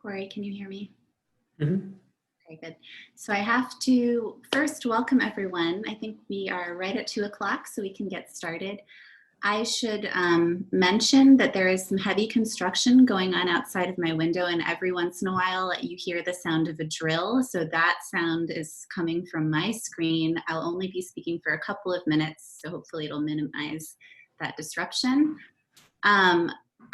Cory, can you hear me? Mm-hmm. Very good. So I have to first welcome everyone. I think we are right at 2 o'clock, so we can get started. I should mention that there is some heavy construction going on outside of my window, and every once in a while you hear the sound of a drill. So that sound is coming from my screen. I'll only be speaking for a couple of minutes, so hopefully it'll minimize that disruption.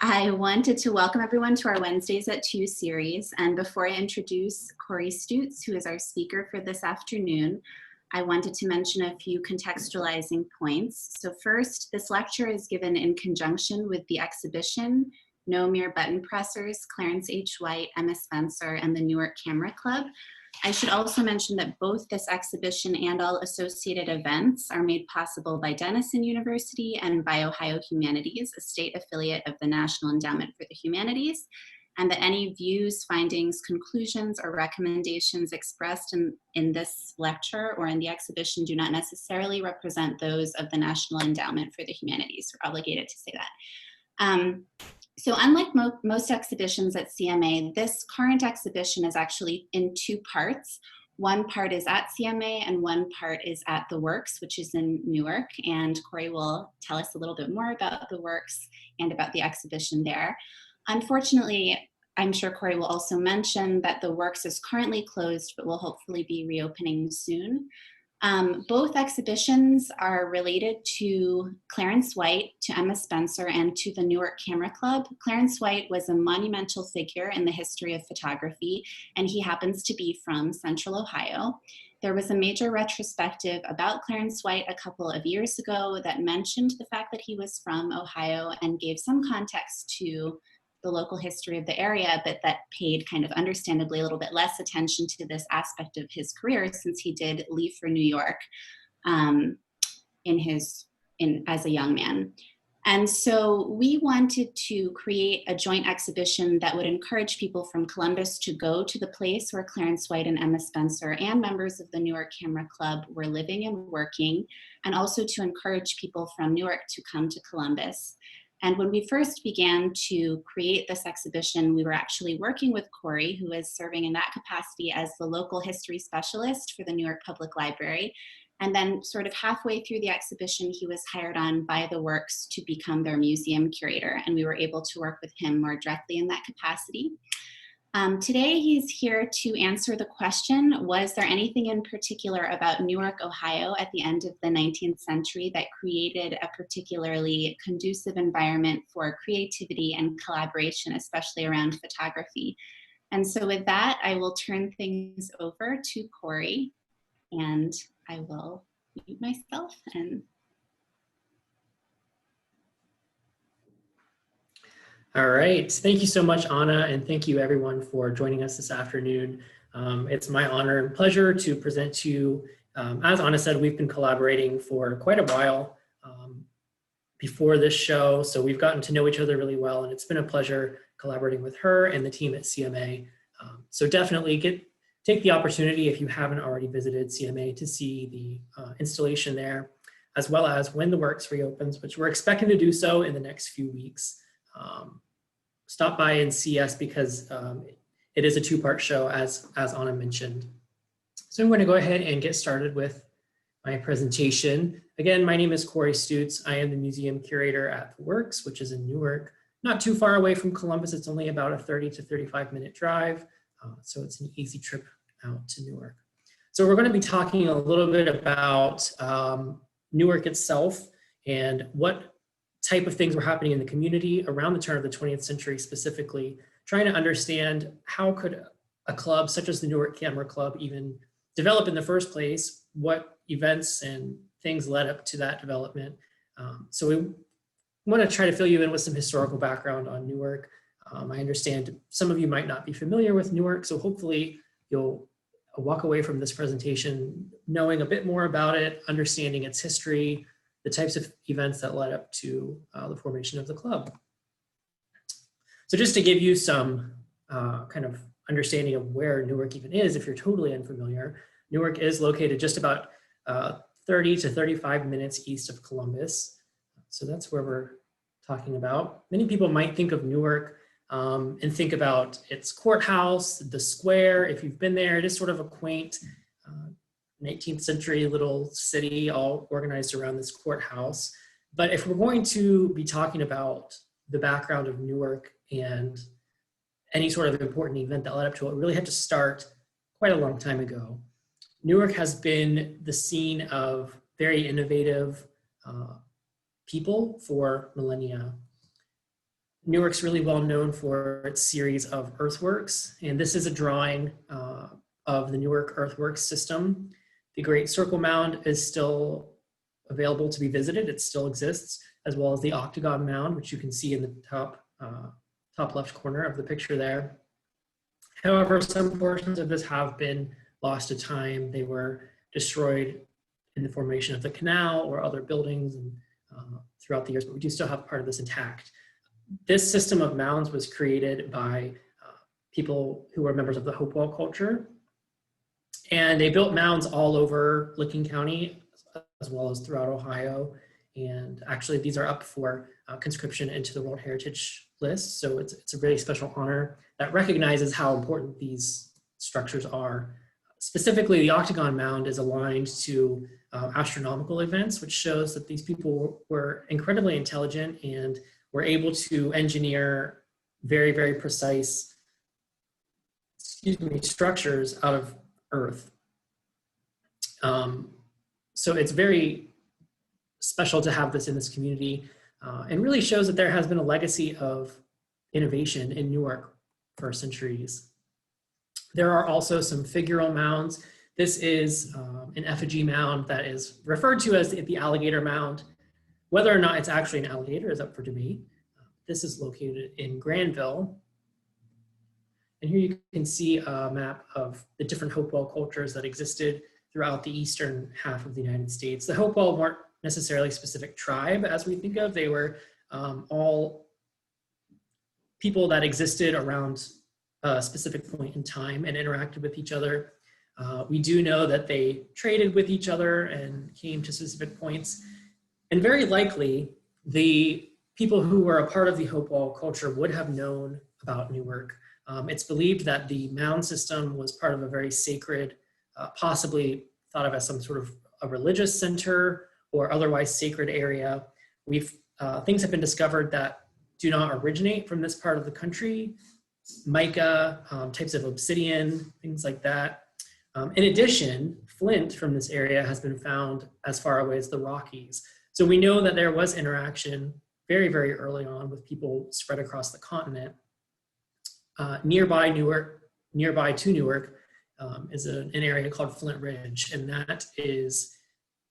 I wanted to welcome everyone to our Wednesdays at 2 series. And before I introduce Cory Stutes, who is our speaker for this afternoon, I wanted to mention a few contextualizing points. So first, this lecture is given in conjunction with the exhibition, No Mere Button Pressers, Clarence H. White, Emma Spencer, and the Newark Camera Club. I should also mention that both this exhibition and all associated events are made possible by Denison University and by Ohio Humanities, a state affiliate of the National Endowment for the Humanities, and that any views, findings, conclusions, or recommendations expressed in this lecture or in the exhibition do not necessarily represent those of the National Endowment for the Humanities. We're obligated to say that. So unlike most exhibitions at CMA, this current exhibition is actually in 2 parts. One part is at CMA and one part is at the Works, which is in Newark. And Cory will tell us a little bit more about the Works and about the exhibition there. Unfortunately, I'm sure Cory will also mention that the Works is currently closed, but will hopefully be reopening soon. Both exhibitions are related to Clarence White, to Emma Spencer, and to the Newark Camera Club. Clarence White was a monumental figure in the history of photography, and he happens to be from Central Ohio. There was a major retrospective about Clarence White a couple of years ago that mentioned the fact that he was from Ohio and gave some context to the local history of the area, but that paid kind of understandably a little bit less attention to this aspect of his career since he did leave for New York as a young man. And so we wanted to create a joint exhibition that would encourage people from Columbus to go to the place where Clarence White and Emma Spencer and members of the Newark Camera Club were living and working, and also to encourage people from Newark to come to Columbus. And when we first began to create this exhibition, we were actually working with Cory, who is serving in that capacity as the local history specialist for the Newark Public Library. And then sort of halfway through the exhibition, he was hired on by the Works to become their museum curator. And we were able to work with him more directly in that capacity. Today, he's here to answer the question, was there anything in particular about Newark, Ohio at the end of the 19th century that created a particularly conducive environment for creativity and collaboration, especially around photography? And so with that, I will turn things over to Cory, and I will mute myself and All right, thank you so much, Anna, and thank you everyone for joining us this afternoon. It's my honor and pleasure to present to you. As Anna said, we've been collaborating for quite a while before this show, so we've gotten to know each other really well, and it's been a pleasure collaborating with her and the team at CMA. So definitely take the opportunity, if you haven't already visited CMA, to see the installation there, as well as when the Works reopens, which we're expecting to do so in the next few weeks. Stop by and see us because it is a 2-part show, as Anna mentioned. So I'm going to go ahead and get started with my presentation. Again, my name is Cory Stutes. I am the museum curator at the Works, which is in Newark, not too far away from Columbus. It's only about a 30 to 35-minute drive, so it's an easy trip out to Newark. So we're going to be talking a little bit about Newark itself and what type of things were happening in the community around the turn of the 20th century, specifically trying to understand how could a club such as the Newark Camera Club even develop in the first place, what events and things led up to that development. So we want to try to fill you in with some historical background on Newark. I understand some of you might not be familiar with Newark, so hopefully you'll walk away from this presentation knowing a bit more about it, understanding its history, the types of events that led up to the formation of the club. So just to give you some kind of understanding of where Newark even is, if you're totally unfamiliar, Newark is located just about 30 to 35 minutes east of Columbus. So that's where we're talking about. Many people might think of Newark and think about its courthouse, the square. If you've been there, it is sort of a quaint 19th century little city all organized around this courthouse. But if we're going to be talking about the background of Newark and any sort of important event that led up to it, we really had to start quite a long time ago. Newark has been the scene of very innovative people for millennia. Newark's really well known for its series of earthworks, and this is a drawing of the Newark Earthworks system. The Great Circle Mound is still available to be visited. It still exists, as well as the Octagon Mound, which you can see in the top left corner of the picture there. However, some portions of this have been lost to time. They were destroyed in the formation of the canal or other buildings and, throughout the years, but we do still have part of this intact. This system of mounds was created by people who were members of the Hopewell culture, and they built mounds all over Licking County as well as throughout Ohio. And actually, these are up for conscription into the World Heritage List. So it's a really special honor that recognizes how important these structures are. Specifically, the Octagon Mound is aligned to astronomical events, which shows that these people were incredibly intelligent and were able to engineer very, very precise, structures out of earth. So it's very special to have this in this community, and really shows that there has been a legacy of innovation in Newark for centuries. There are also some figural mounds. This is an effigy mound that is referred to as the Alligator Mound. Whether or not it's actually an alligator is up for debate. This is located in Granville. And here you can see a map of the different Hopewell cultures that existed throughout the eastern half of the United States. The Hopewell weren't necessarily a specific tribe as we think of. They were all people that existed around a specific point in time and interacted with each other. We do know that they traded with each other and came to specific points. And very likely, the people who were a part of the Hopewell culture would have known about Newark. It's believed that the mound system was part of a very sacred, possibly thought of as some sort of a religious center or otherwise sacred area. Things have been discovered that do not originate from this part of the country. Mica, types of obsidian, things like that. In addition, flint from this area has been found as far away as the Rockies. So we know that there was interaction very, very early on with people spread across the continent. Nearby to Newark is an area called Flint Ridge, and that is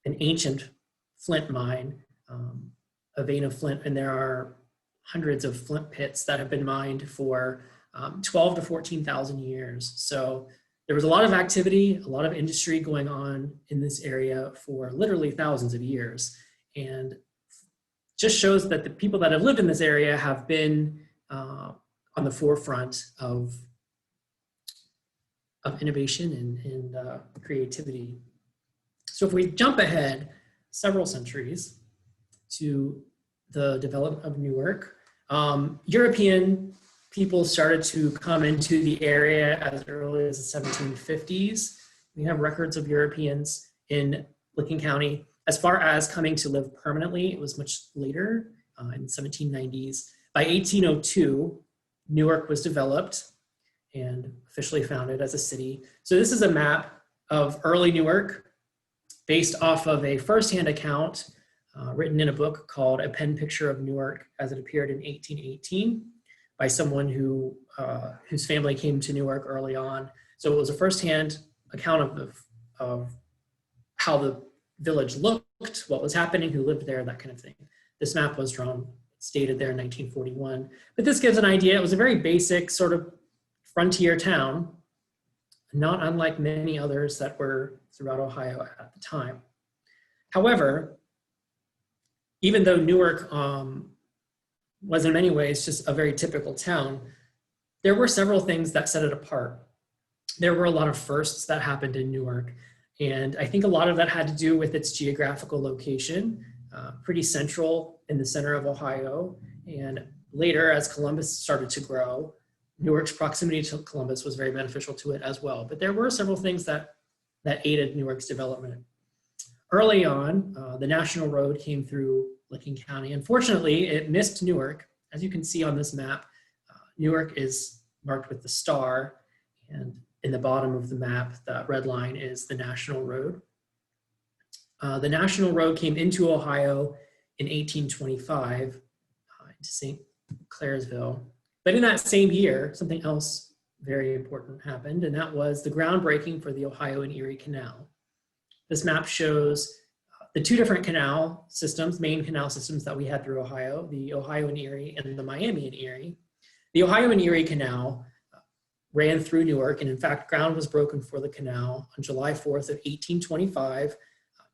an ancient flint mine, a vein of flint, and there are hundreds of flint pits that have been mined for 12 to 14,000 years. So there was a lot of activity, a lot of industry going on in this area for literally thousands of years. And just shows that the people that have lived in this area have been on the forefront of innovation and creativity. So if we jump ahead several centuries to the development of Newark, European people started to come into the area as early as the 1750s. We have records of Europeans in Licking County. As far as coming to live permanently, it was much later, in the 1790s. By 1802, Newark was developed and officially founded as a city. So this is a map of early Newark based off of a firsthand account written in a book called A Pen Picture of Newark as it appeared in 1818 by someone whose family came to Newark early on. So it was a firsthand account of how the village looked, what was happening, who lived there, that kind of thing. This map was drawn, stated there in 1941. But this gives an idea. It was a very basic sort of frontier town, not unlike many others that were throughout Ohio at the time. However, even though Newark was in many ways just a very typical town, there were several things that set it apart. There were a lot of firsts that happened in Newark. And I think a lot of that had to do with its geographical location, pretty central in the center of Ohio, and Later, as Columbus started to grow, Newark's proximity to Columbus was very beneficial to it as well. But there were several things that aided Newark's development. Early on, the National Road came through Licking County. Unfortunately, it missed Newark. As you can see on this map, Newark is marked with the star, and in the bottom of the map, that red line is the National Road. The National Road came into Ohio in 1825 into St. Clairsville. But in that same year, something else very important happened, and that was the groundbreaking for the Ohio and Erie Canal. This map shows the two different canal systems, main canal systems that we had through Ohio, the Ohio and Erie and the Miami and Erie. The Ohio and Erie Canal ran through Newark, and in fact, ground was broken for the canal on July 4th of 1825,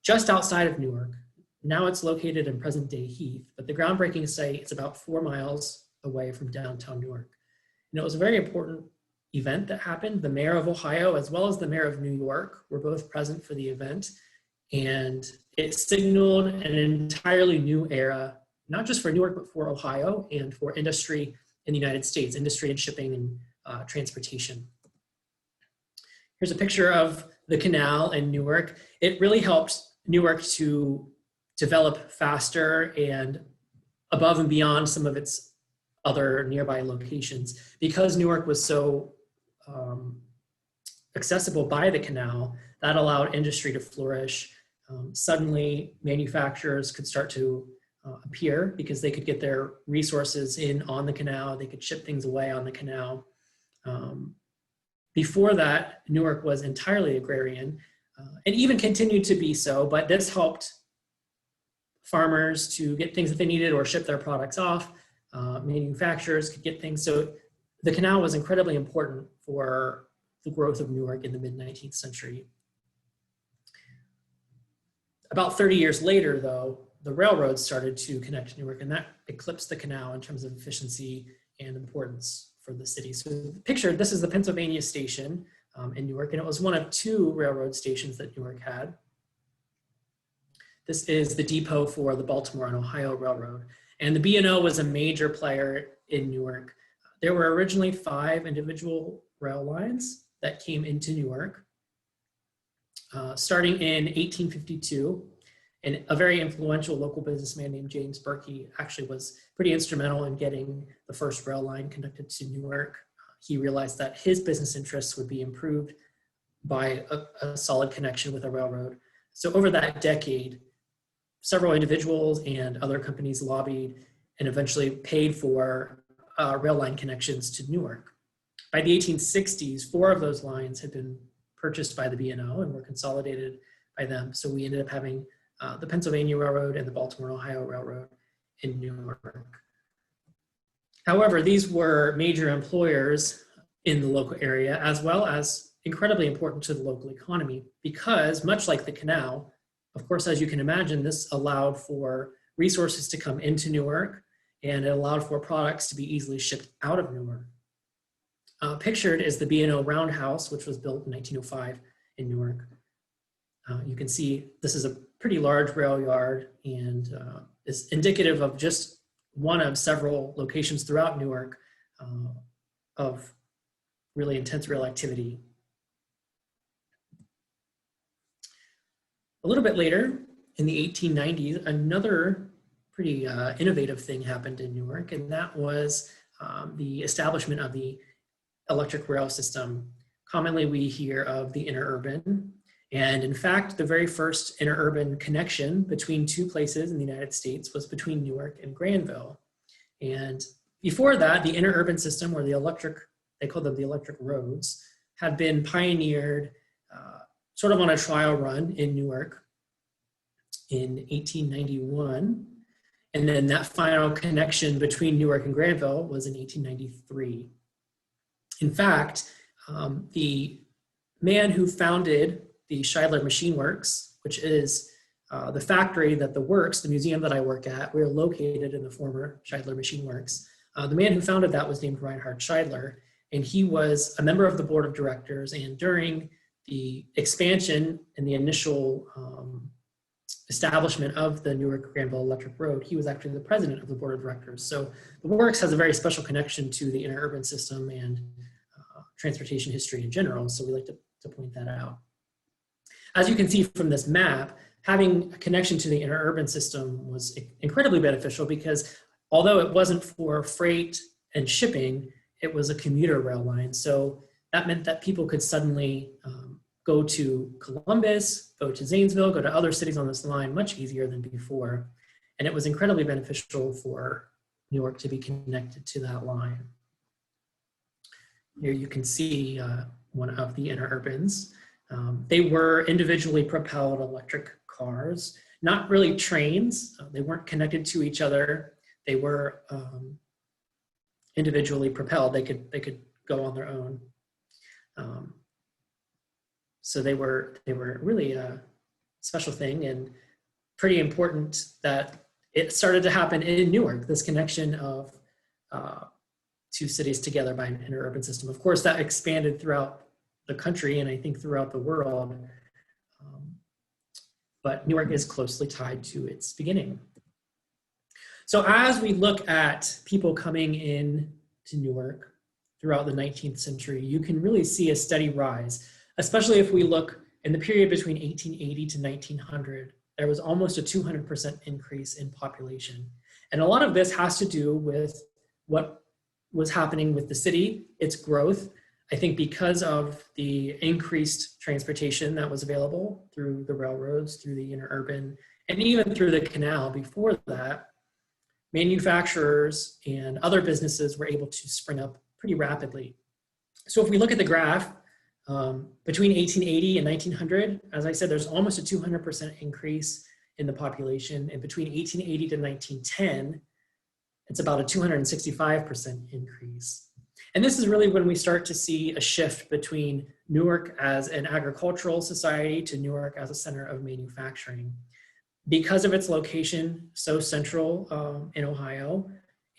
just outside of Newark. Now it's located in present-day Heath, but the groundbreaking site is about 4 miles away from downtown Newark. And it was a very important event that happened. The mayor of Ohio, as well as the mayor of New York, were both present for the event, and it signaled an entirely new era, not just for Newark, but for Ohio and for industry in the United States, industry and shipping and transportation. Here's a picture of the canal in Newark. It really helped Newark to develop faster and above and beyond some of its other nearby locations. Because Newark was so accessible by the canal, that allowed industry to flourish. Suddenly, manufacturers could start to appear because they could get their resources in on the canal. They could ship things away on the canal. Before that, Newark was entirely agrarian and even continued to be so, but this helped farmers to get things that they needed or ship their products off. Manufacturers could get things. So the canal was incredibly important for the growth of Newark in the mid-19th century. About 30 years later, though, the railroad started to connect Newark, and that eclipsed the canal in terms of efficiency and importance for the city. So picture, this is the Pennsylvania station in Newark, and it was one of 2 railroad stations that Newark had. This is the depot for the Baltimore and Ohio Railroad. And the B&O was a major player in Newark. There were originally 5 individual rail lines that came into Newark, starting in 1852. And a very influential local businessman named James Berkey actually was pretty instrumental in getting the first rail line connected to Newark. He realized that his business interests would be improved by a solid connection with a railroad. So over that decade, several individuals and other companies lobbied and eventually paid for rail line connections to Newark. By the 1860s, 4 of those lines had been purchased by the B&O and were consolidated by them. So we ended up having the Pennsylvania Railroad and the Baltimore Ohio Railroad in Newark. However, these were major employers in the local area, as well as incredibly important to the local economy, because much like the canal, of course, as you can imagine, this allowed for resources to come into Newark, and it allowed for products to be easily shipped out of Newark. Pictured is the B&O Roundhouse, which was built in 1905 in Newark. You can see this is a pretty large rail yard and is indicative of just one of several locations throughout Newark of really intense rail activity. A little bit later, in the 1890s, another pretty innovative thing happened in Newark, and that was the establishment of the electric rail system. Commonly, we hear of the interurban, and in fact, the very first interurban connection between 2 places in the United States was between Newark and Granville. And before that, the interurban system, or the electric, they called them the electric roads, had been pioneered sort of on a trial run in Newark in 1891. And then that final connection between Newark and Granville was in 1893. In fact, the man who founded the Scheidler Machine Works, which is the factory that the works, the museum that I work at, we're located in the former Scheidler Machine Works. The man who founded that was named Reinhard Scheidler, and he was a member of the board of directors. And during the expansion and the initial establishment of the Newark Granville Electric Road, he was actually the president of the board of directors. So the works has a very special connection to the interurban system and transportation history in general. So we like to point that out. As you can see from this map, having a connection to the interurban system was incredibly beneficial because although it wasn't for freight and shipping, it was a commuter rail line. So that meant that people could suddenly go to Columbus, go to Zanesville, go to other cities on this line much easier than before. And it was incredibly beneficial for Newark to be connected to that line. Here you can see one of the interurbans. They were individually propelled electric cars, not really trains. They weren't connected to each other. They were individually propelled. They could go on their own. So they were really a special thing and pretty important that it started to happen in Newark, this connection of two cities together by an interurban system. Of course, that expanded throughout the country and I think throughout the world, but Newark is closely tied to its beginning. So as we look at people coming in to Newark throughout the 19th century, you can really see a steady rise, especially if we look in the period between 1880 to 1900, there was almost a 200% increase in population. And a lot of this has to do with what was happening with the city, its growth. I think because of the increased transportation that was available through the railroads, through the interurban, and even through the canal before that, manufacturers and other businesses were able to spring up pretty rapidly. So if we look at the graph, between 1880 and 1900, as I said, there's almost a 200% increase in the population. And between 1880 to 1910, it's about a 265% increase. And this is really when we start to see a shift between Newark as an agricultural society to Newark as a center of manufacturing. Because of its location so central in Ohio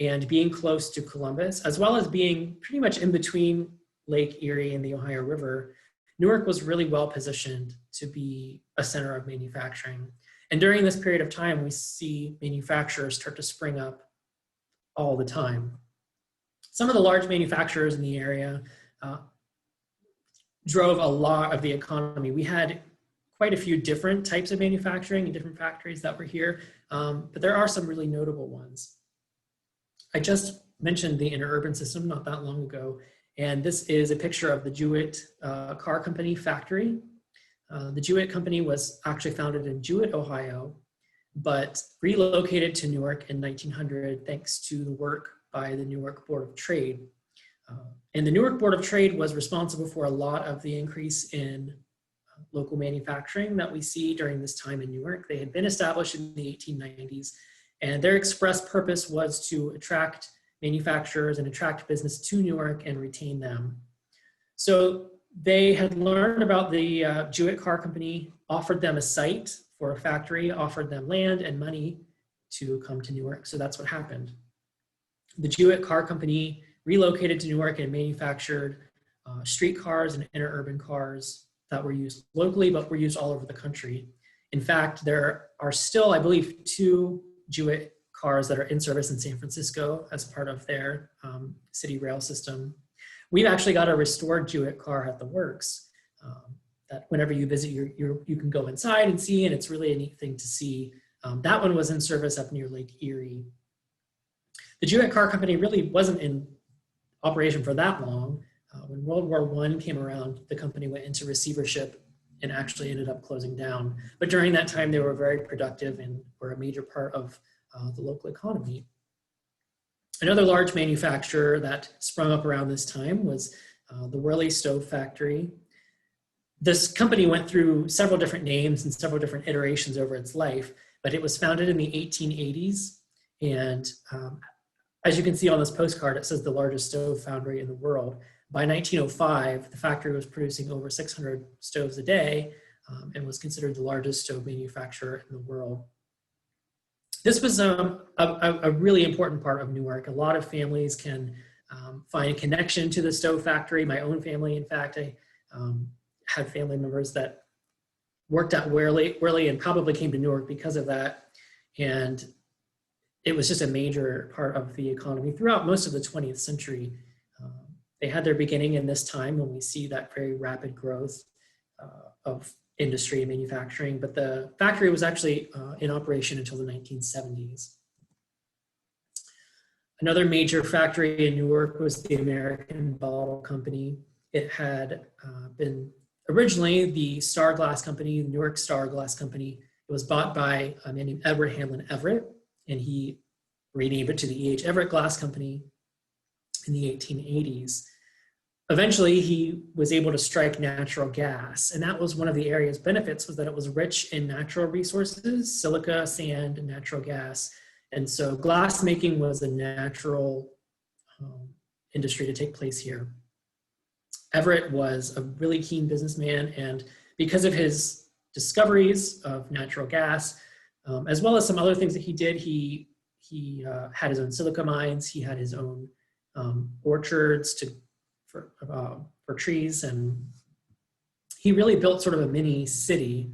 and being close to Columbus, as well as being pretty much in between Lake Erie and the Ohio River, Newark was really well positioned to be a center of manufacturing. And during this period of time, we see manufacturers start to spring up all the time. Some of the large manufacturers in the area drove a lot of the economy. We had quite a few different types of manufacturing and different factories that were here, but there are some really notable ones. I just mentioned the interurban system not that long ago, and this is a picture of the Jewett Car Company factory. The Jewett Company was actually founded in Jewett, Ohio, but relocated to Newark in 1900 thanks to the work by the Newark Board of Trade. And the Newark Board of Trade was responsible for a lot of the increase in local manufacturing that we see during this time in Newark. They had been established in the 1890s, and their express purpose was to attract manufacturers and attract business to Newark and retain them. So they had learned about the Jewett Car Company, offered them a site for a factory, offered them land and money to come to Newark. So that's what happened. The Jewett Car Company relocated to Newark and manufactured streetcars and interurban cars that were used locally, but were used all over the country. In fact, there are still, I believe, 2 Jewett cars that are in service in San Francisco as part of their city rail system. We've actually got a restored Jewett car at the works that whenever you visit, you can go inside and see, and it's really a neat thing to see. That one was in service up near Lake Erie. The Jewett Car Company really wasn't in operation for that long. When World War I came around, the company went into receivership and actually ended up closing down. But during that time, they were very productive and were a major part of the local economy. Another large manufacturer that sprung up around this time was the Worley Stove Factory. This company went through several different names and several different iterations over its life, but it was founded in the 1880s. And as you can see on this postcard, it says the largest stove foundry in the world. By 1905, the factory was producing over 600 stoves a day and was considered the largest stove manufacturer in the world. This was a really important part of Newark. A lot of families can find a connection to the stove factory. My own family, in fact, I had family members that worked out Worley and probably came to Newark because of that. And it was just a major part of the economy throughout most of the 20th century. They had their beginning in this time when we see that very rapid growth of industry and manufacturing, but the factory was actually in operation until the 1970s. Another major factory in Newark was the American Bottle Company. It had been originally the Star Glass Company, the Newark Star Glass Company. It was bought by a man named Edward Hamlin Everett, and he renamed it to the E.H. Everett Glass Company in the 1880s. Eventually, he was able to strike natural gas, and that was one of the area's benefits, was that it was rich in natural resources, silica, sand, and natural gas. And so glass making was a natural industry to take place here. Everett was a really keen businessman, and because of his discoveries of natural gas, as well as some other things that he did, he had his own silica mines, he had his own orchards for trees, and he really built sort of a mini city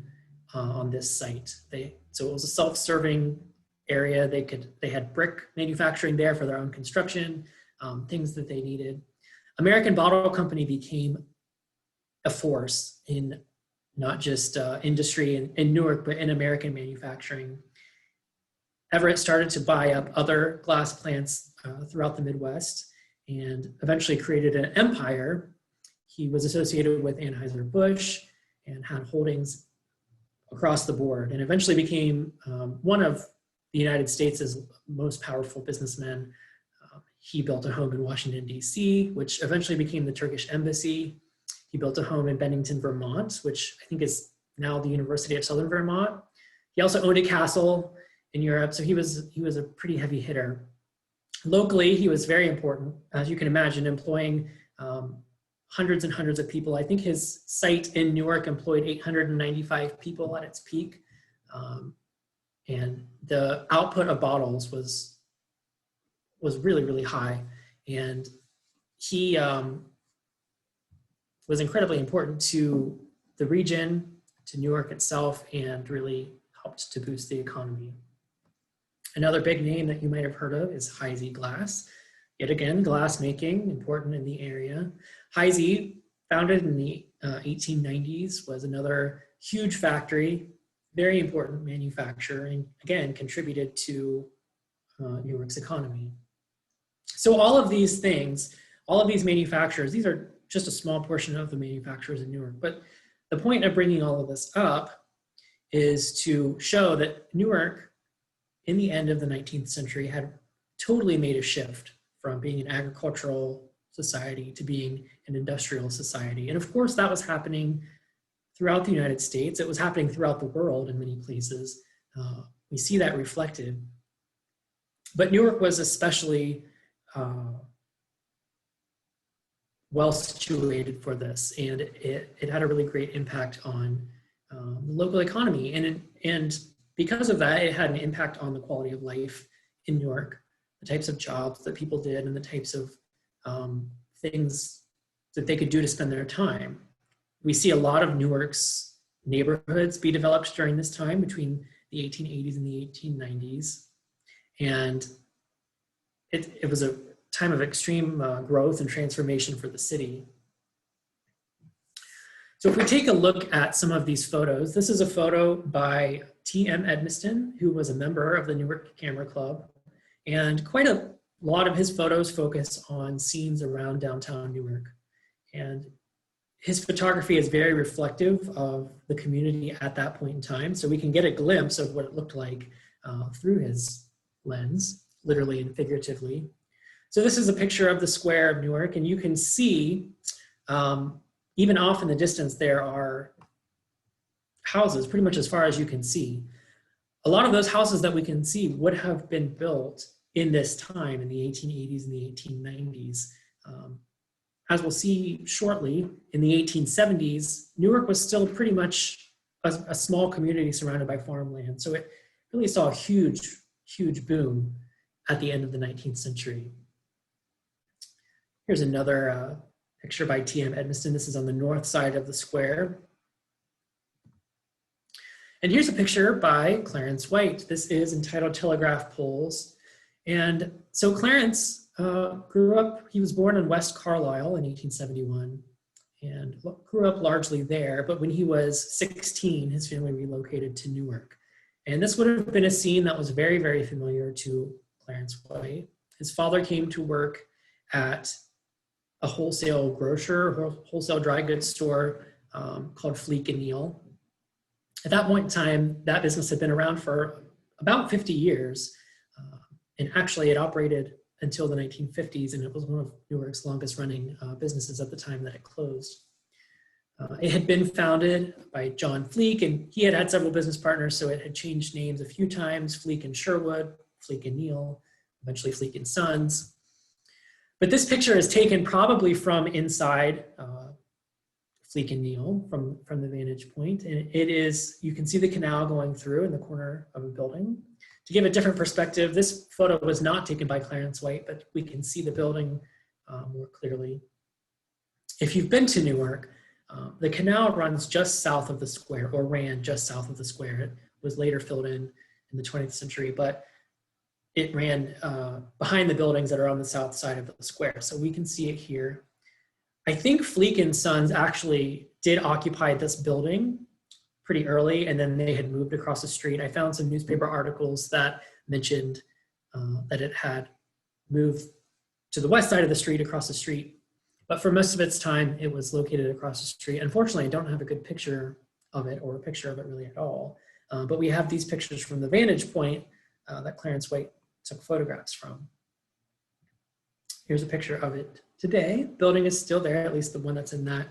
on this site. So it was a self-serving area. They had brick manufacturing there for their own construction, things that they needed. American Bottle Company became a force in not just industry in Newark, but in American manufacturing. Everett started to buy up other glass plants throughout the Midwest and eventually created an empire. He was associated with Anheuser-Busch and had holdings across the board, and eventually became one of the United States' most powerful businessmen. He built a home in Washington, D.C., which eventually became the Turkish embassy. He built a home in Bennington, Vermont, which I think is now the University of Southern Vermont. He also owned a castle in Europe, so he was a pretty heavy hitter. Locally, he was very important, as you can imagine, employing hundreds and hundreds of people. I think his site in Newark employed 895 people at its peak. And the output of bottles was really, really high. And he was incredibly important to the region, to Newark itself, and really helped to boost the economy. Another big name that you might have heard of is Heisey Glass. Yet again, glass making, important in the area. Heisey, founded in the 1890s, was another huge factory, very important manufacturer, and again, contributed to Newark's economy. So all of these things, all of these manufacturers, these are just a small portion of the manufacturers in Newark, but the point of bringing all of this up is to show that Newark, in the end of the 19th century, had totally made a shift from being an agricultural society to being an industrial society. And of course, that was happening throughout the United States. It was happening throughout the world in many places. We see that reflected. But Newark was especially well situated for this, and it had a really great impact on the local economy. And because of that, it had an impact on the quality of life in Newark, the types of jobs that people did, and the types of things that they could do to spend their time. We see a lot of Newark's neighborhoods be developed during this time between the 1880s and the 1890s. And it was a time of extreme growth and transformation for the city. So if we take a look at some of these photos, this is a photo by T.M. Edmiston, who was a member of the Newark Camera Club. And quite a lot of his photos focus on scenes around downtown Newark. And his photography is very reflective of the community at that point in time. So we can get a glimpse of what it looked like through his lens, literally and figuratively. So this is a picture of the Square of Newark, and you can see, even off in the distance, there are houses pretty much as far as you can see. A lot of those houses that we can see would have been built in this time, in the 1880s and the 1890s. As we'll see shortly, in the 1870s, Newark was still pretty much a small community surrounded by farmland. So it really saw a huge, huge boom at the end of the 19th century. Here's another picture by T.M. Edmiston. This is on the north side of the square. And here's a picture by Clarence White. This is entitled Telegraph Poles. And so Clarence grew up, he was born in West Carlisle in 1871 and grew up largely there. But when he was 16, his family relocated to Newark. And this would have been a scene that was very, very familiar to Clarence White. His father came to work at a wholesale grocer, wholesale dry goods store called Fleek and Neal. At that point in time, that business had been around for about 50 years. And actually it operated until the 1950s, and it was one of Newark's longest running businesses at the time that it closed. It had been founded by John Fleek, and he had several business partners, so it had changed names a few times, Fleek and Sherwood, Fleek and Neal, eventually Fleek and Sons. But this picture is taken probably from inside Fleek and Neal, from the vantage point. And it is, you can see the canal going through in the corner of a building. To give a different perspective, this photo was not taken by Clarence White, but we can see the building more clearly. If you've been to Newark, the canal runs just south of the square, or ran just south of the square. It was later filled in the 20th century, but it ran behind the buildings that are on the south side of the square. So we can see it here. I think Fleek and Sons actually did occupy this building pretty early, and then they had moved across the street. I found some newspaper articles that mentioned that it had moved to the west side of the street, across the street. But for most of its time, it was located across the street. Unfortunately, I don't have a good picture of it, or a picture of it really at all. But we have these pictures from the vantage point that Clarence White took photographs from. Here's a picture of it today. Building is still there, at least the one that's in that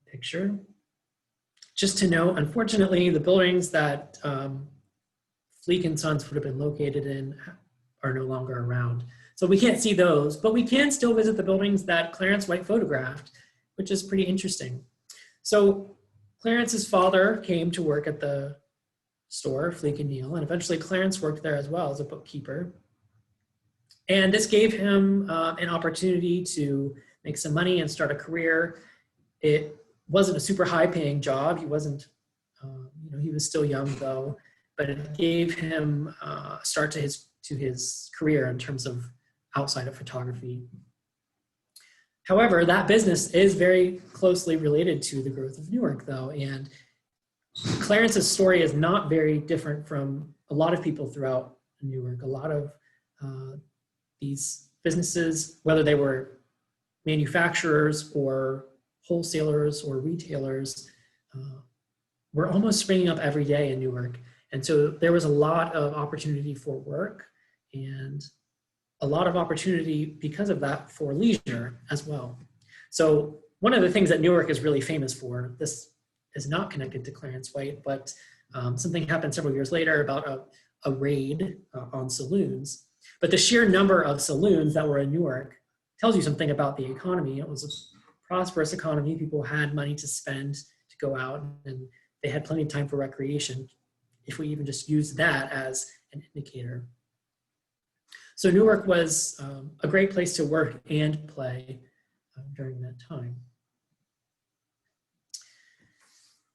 picture. Just to note, unfortunately, the buildings that Fleek and Sons would have been located in are no longer around. So we can't see those, but we can still visit the buildings that Clarence White photographed, which is pretty interesting. So Clarence's father came to work at the store, Fleek and Neal, and eventually Clarence worked there as well as a bookkeeper. And this gave him an opportunity to make some money and start a career. It wasn't a super high paying job. He wasn't, he was still young though, but it gave him a start to his career in terms of outside of photography. However, that business is very closely related to the growth of Newark though, and Clarence's story is not very different from a lot of people throughout Newark. A lot of these businesses, whether they were manufacturers or wholesalers or retailers, were almost springing up every day in Newark. And so there was a lot of opportunity for work and a lot of opportunity because of that for leisure as well. So one of the things that Newark is really famous for, this is not connected to Clarence White, but something happened several years later about a raid on saloons. But the sheer number of saloons that were in Newark tells you something about the economy. It was a prosperous economy. People had money to spend to go out, and they had plenty of time for recreation, if we even just use that as an indicator. So Newark was a great place to work and play during that time.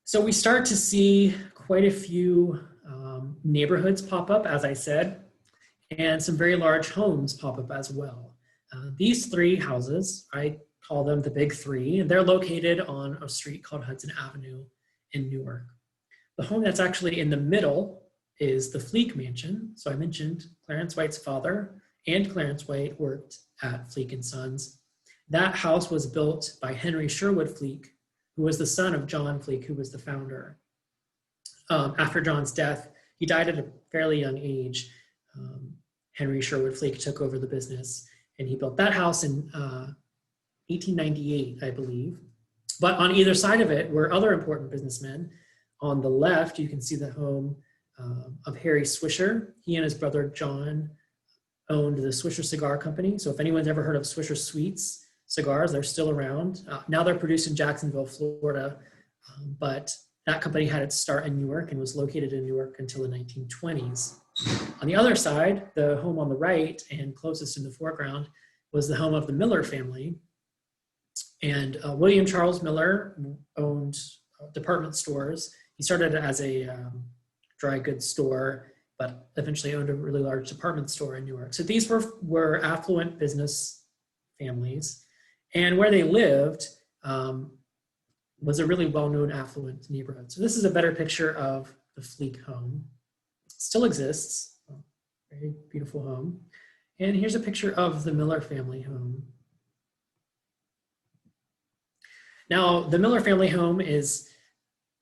So we start to see quite a few neighborhoods pop up, as I said, and some very large homes pop up as well. These three houses, I call them the Big Three, and they're located on a street called Hudson Avenue in Newark. The home that's actually in the middle is the Fleek Mansion. So I mentioned Clarence White's father and Clarence White worked at Fleek and Sons. That house was built by Henry Sherwood Fleek, who was the son of John Fleek, who was the founder. After John's death, he died at a fairly young age. Henry Sherwood Fleek took over the business, and he built that house in 1898, I believe. But on either side of it were other important businessmen. On the left, you can see the home of Harry Swisher. He and his brother John owned the Swisher Cigar Company. So if anyone's ever heard of Swisher Sweets cigars, they're still around. Now they're produced in Jacksonville, Florida, but that company had its start in Newark and was located in Newark until the 1920s. On the other side, the home on the right and closest in the foreground was the home of the Miller family. And William Charles Miller owned department stores. He started as a dry goods store, but eventually owned a really large department store in Newark. So these were affluent business families, and where they lived was a really well-known affluent neighborhood. So this is a better picture of the Fleek home. It still exists, very beautiful home. And here's a picture of the Miller family home. Now, the Miller family home is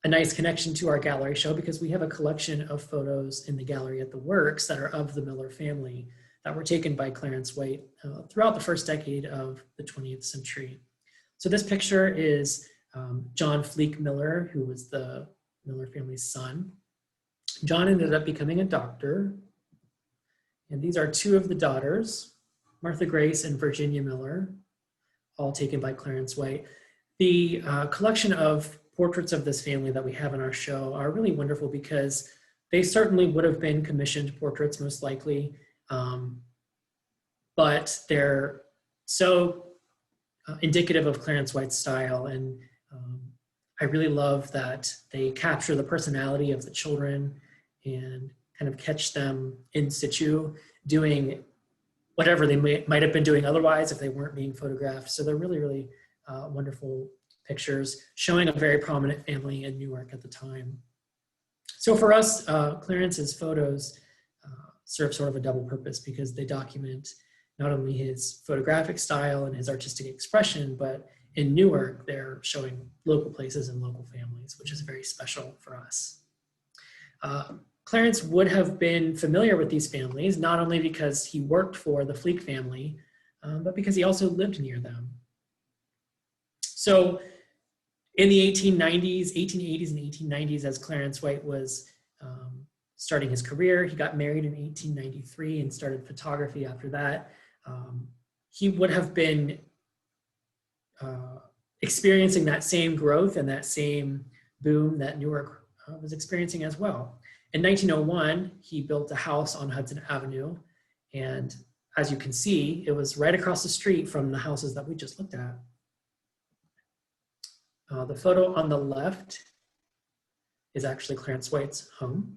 a nice connection to our gallery show because we have a collection of photos in the gallery at the Works that are of the Miller family that were taken by Clarence White throughout the first decade of the 20th century. So this picture is John Fleek Miller, who was the Miller family's son. John ended up becoming a doctor. And these are two of the daughters, Martha Grace and Virginia Miller, all taken by Clarence White. The collection of portraits of this family that we have in our show are really wonderful because they certainly would have been commissioned portraits most likely, but they're so indicative of Clarence White's style. And I really love that they capture the personality of the children and kind of catch them in situ doing whatever they might have been doing otherwise if they weren't being photographed. So they're really, really wonderful pictures showing a very prominent family in Newark at the time. So for us, Clarence's photos serve sort of a double purpose because they document not only his photographic style and his artistic expression, but in Newark, they're showing local places and local families, which is very special for us. Clarence would have been familiar with these families, not only because he worked for the Fleek family, but because he also lived near them. So in the 1880s and 1890s, as Clarence White was starting his career, he got married in 1893 and started photography after that. He would have been experiencing that same growth and that same boom that Newark was experiencing as well. In 1901, he built a house on Hudson Avenue, and as you can see, it was right across the street from the houses that we just looked at. The photo on the left is actually Clarence White's home.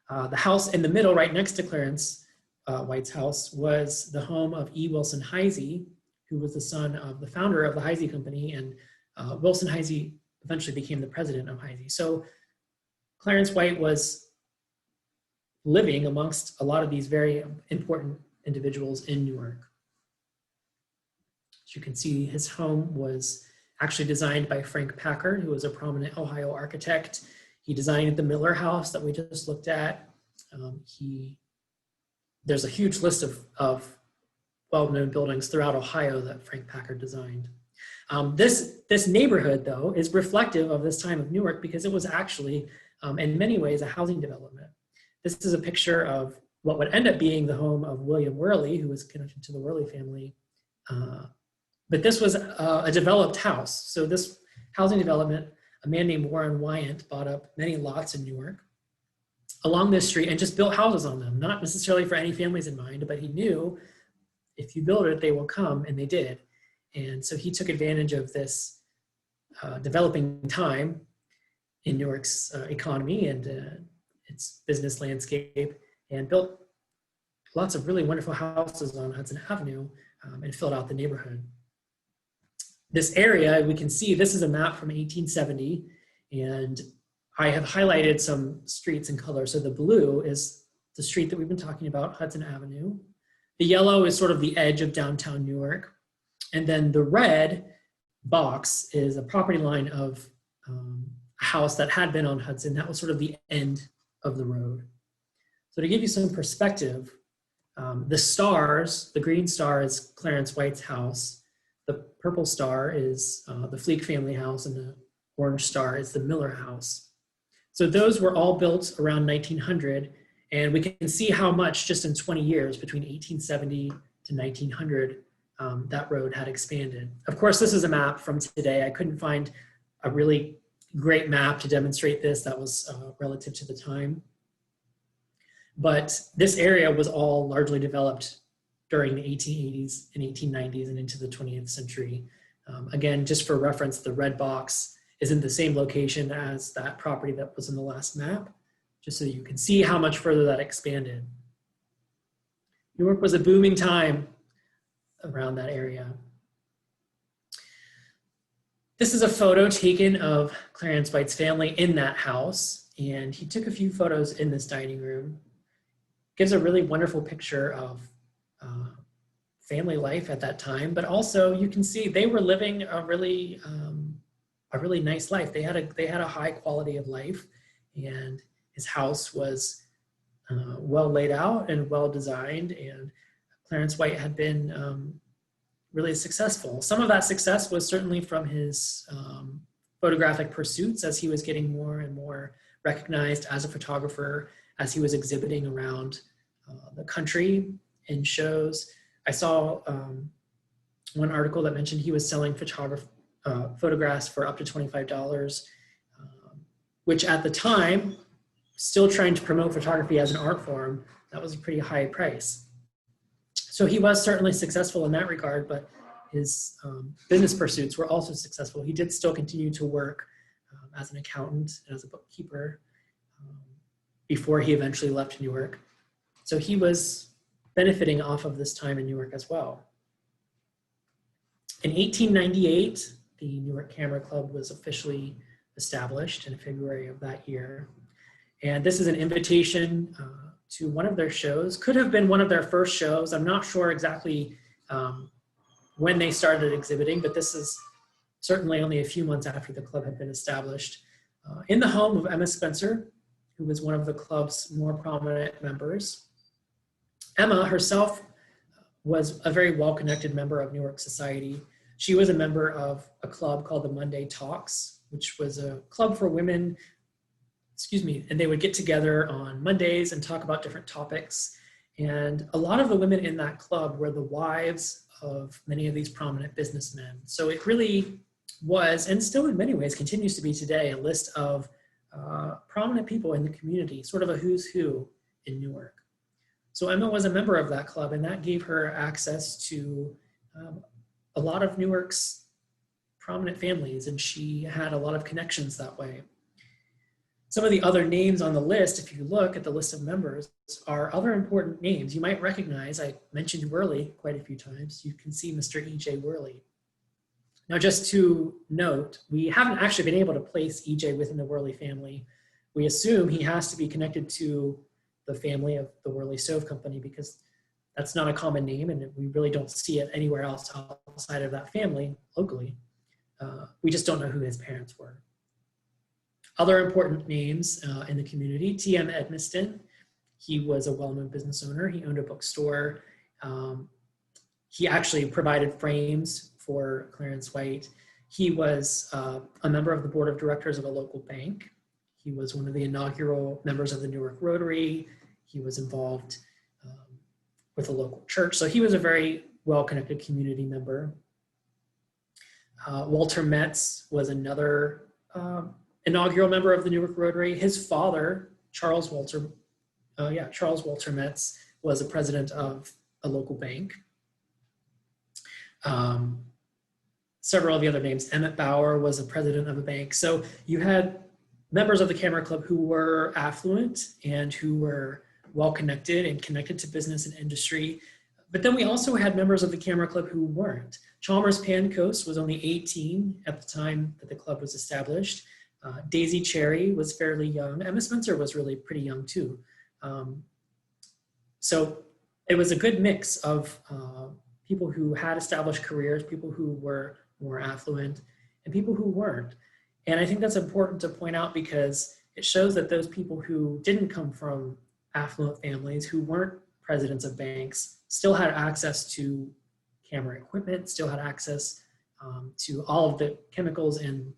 The house in the middle, right next to Clarence White's house, was the home of E. Wilson Heisey, who was the son of the founder of the Heisey Company, and Wilson Heisey eventually became the president of Heisey. So Clarence White was living amongst a lot of these very important individuals in Newark. As you can see, his home was actually designed by Frank Packard, who was a prominent Ohio architect. He designed the Miller House that we just looked at. There's a huge list of well-known buildings throughout Ohio that Frank Packard designed. This neighborhood, though, is reflective of this time of Newark because it was actually, in many ways, a housing development. This is a picture of what would end up being the home of William Worley, who was connected to the Worley family. But this was a developed house. So this housing development, a man named Warren Wyant bought up many lots in Newark along this street and just built houses on them, not necessarily for any families in mind, but he knew if you build it, they will come, and they did. And so he took advantage of this developing time in Newark's economy and its business landscape, and built lots of really wonderful houses on Hudson Avenue and filled out the neighborhood. This area, we can see, this is a map from 1870, and I have highlighted some streets in color. So the blue is the street that we've been talking about, Hudson Avenue. The yellow is sort of the edge of downtown Newark. And then the red box is a property line of a house that had been on Hudson. That was sort of the end of the road. So to give you some perspective, the stars, the green star is Clarence White's house. The purple star is the Fleek family house, and the orange star is the Miller house. So those were all built around 1900, and we can see how much just in 20 years, between 1870 to 1900, that road had expanded. Of course, this is a map from today. I couldn't find a really great map to demonstrate this that was relative to the time. But this area was all largely developed during the 1880s and 1890s and into the 20th century. Again, just for reference, the red box is in the same location as that property that was in the last map, just so you can see how much further that expanded. Newark was a booming time around that area. This is a photo taken of Clarence White's family in that house, and he took a few photos in this dining room. Gives a really wonderful picture of family life at that time, but also you can see they were living a really nice life. They had a high quality of life, and his house was well laid out and well designed, and Clarence White had been really successful. Some of that success was certainly from his photographic pursuits as he was getting more and more recognized as a photographer, as he was exhibiting around the country in shows. I saw one article that mentioned he was selling photographs for up to $25, which at the time, still trying to promote photography as an art form, that was a pretty high price. So he was certainly successful in that regard, but his business pursuits were also successful. He did still continue to work as an accountant and as a bookkeeper before he eventually left Newark. So he was benefiting off of this time in Newark as well. In 1898, the Newark Camera Club was officially established in February of that year. And this is an invitation to one of their shows. Could have been one of their first shows. I'm not sure exactly when they started exhibiting, but this is certainly only a few months after the club had been established. In the home of Emma Spencer, who was one of the club's more prominent members. Emma herself was a very well-connected member of Newark society. She was a member of a club called the Monday Talks, which was a club for women, and they would get together on Mondays and talk about different topics. And a lot of the women in that club were the wives of many of these prominent businessmen. So it really was, and still in many ways continues to be today, a list of prominent people in the community, sort of a who's who in Newark. So Emma was a member of that club, and that gave her access to a lot of Newark's prominent families, and she had a lot of connections that way. Some of the other names on the list, if you look at the list of members, are other important names you might recognize. I mentioned Worley quite a few times. You can see Mr. E.J. Worley. Now, just to note, we haven't actually been able to place E.J. within the Worley family. We assume he has to be connected to the family of the Worley Stove Company because that's not a common name, and we really don't see it anywhere else outside of that family locally. We just don't know who his parents were. Other important names in the community, T.M. Edmiston. He was a well-known business owner. He owned a bookstore. He actually provided frames for Clarence White. He was a member of the board of directors of a local bank. He was one of the inaugural members of the Newark Rotary. He was involved with a local church. So he was a very well-connected community member. Walter Metz was another inaugural member of the Newark Rotary. His father, Charles Walter Metz, was a president of a local bank. Several of the other names, Emmett Bauer was a president of a bank. So you had members of the Camera Club who were affluent and who were well-connected and connected to business and industry. But then we also had members of the Camera Club who weren't. Chalmers Pancoast was only 18 at the time that the club was established. Daisy Cherry was fairly young. Emma Spencer was really pretty young too. So it was a good mix of people who had established careers, people who were more affluent, and people who weren't. And I think that's important to point out because it shows that those people who didn't come from affluent families, who weren't presidents of banks, still had access to camera equipment, still had access to all of the chemicals, and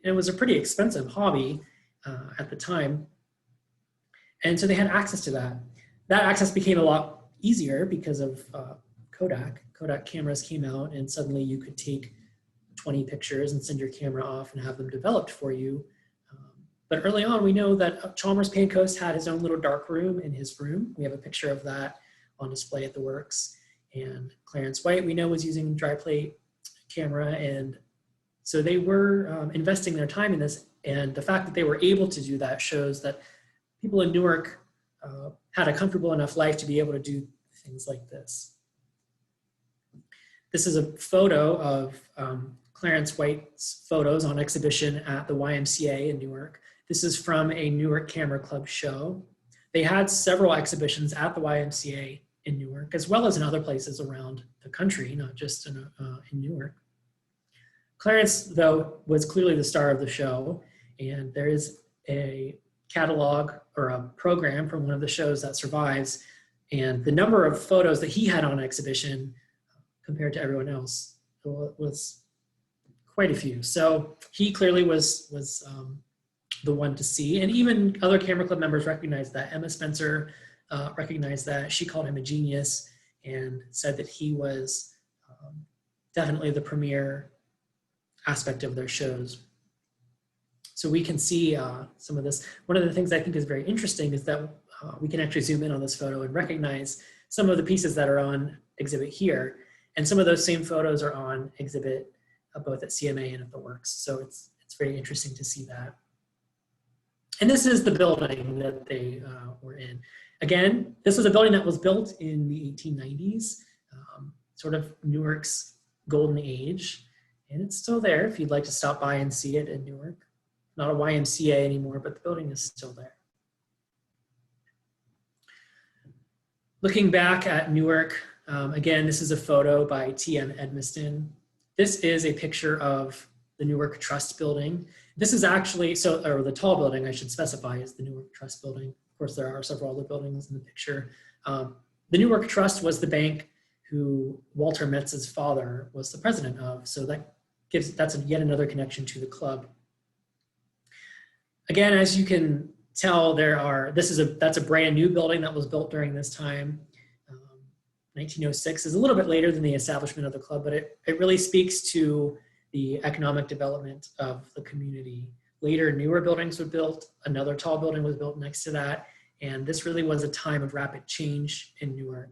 it was a pretty expensive hobby at the time. And so they had access to that. That access became a lot easier because of Kodak. Kodak cameras came out, and suddenly you could take 20 pictures and send your camera off and have them developed for you. But early on, we know that Chalmers Pancoast had his own little dark room in his room. We have a picture of that on display at the works. And Clarence White, we know, was using dry plate camera and So they were investing their time in this, and the fact that they were able to do that shows that people in Newark had a comfortable enough life to be able to do things like this. This is a photo of Clarence White's photos on exhibition at the YMCA in Newark. This is from a Newark Camera Club show. They had several exhibitions at the YMCA in Newark, as well as in other places around the country, not just in Newark. Clarence, though, was clearly the star of the show, and there is a catalog or a program from one of the shows that survives, and the number of photos that he had on exhibition compared to everyone else was quite a few. So he clearly was the one to see, and even other Camera Club members recognized that. Emma Spencer recognized that. She called him a genius and said that he was definitely the premier aspect of their shows. So we can see some of this. One of the things I think is very interesting is that we can actually zoom in on this photo and recognize some of the pieces that are on exhibit here. And some of those same photos are on exhibit both at CMA and at the Works. So it's very interesting to see that. And this is the building that they were in. Again, this was a building that was built in the 1890s, sort of Newark's golden age. And it's still there if you'd like to stop by and see it in Newark. Not a YMCA anymore, but the building is still there. Looking back at Newark, again, this is a photo by T.M. Edmiston. This is a picture of the Newark Trust building. This is actually, or the tall building I should specify is the Newark Trust building. Of course, there are several other buildings in the picture. The Newark Trust was the bank who Walter Metz's father was the president of. So that's yet another connection to the club. Again, as you can tell, that's a brand new building that was built during this time. 1906 is a little bit later than the establishment of the club, but it really speaks to the economic development of the community. Later, newer buildings were built. Another tall building was built next to that. And this really was a time of rapid change in Newark.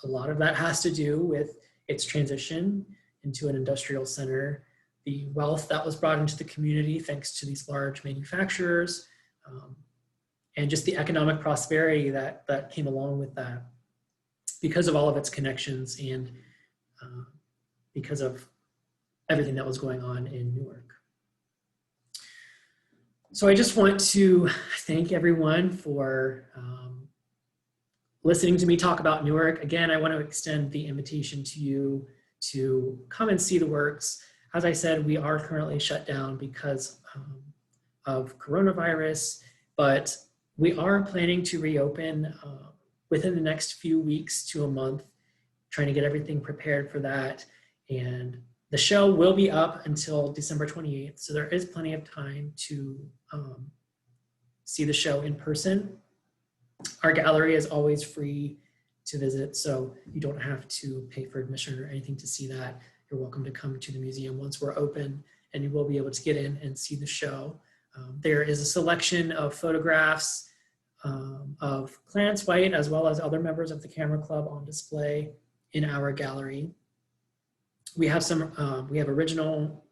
A lot of that has to do with its transition into an industrial center, the wealth that was brought into the community thanks to these large manufacturers, and just the economic prosperity that came along with that because of all of its connections and because of everything that was going on in Newark. So I just want to thank everyone for listening to me talk about Newark. Again, I want to extend the invitation to you to come and see the works. As I said, we are currently shut down because of coronavirus, but we are planning to reopen within the next few weeks to a month, trying to get everything prepared for that. And the show will be up until December 28th, so there is plenty of time to see the show in person. Our gallery is always free to visit, so you don't have to pay for admission or anything to see that. You're welcome to come to the museum once we're open, and you will be able to get in and see the show. There is a selection of photographs of Clarence White as well as other members of the Camera Club on display in our gallery. We have original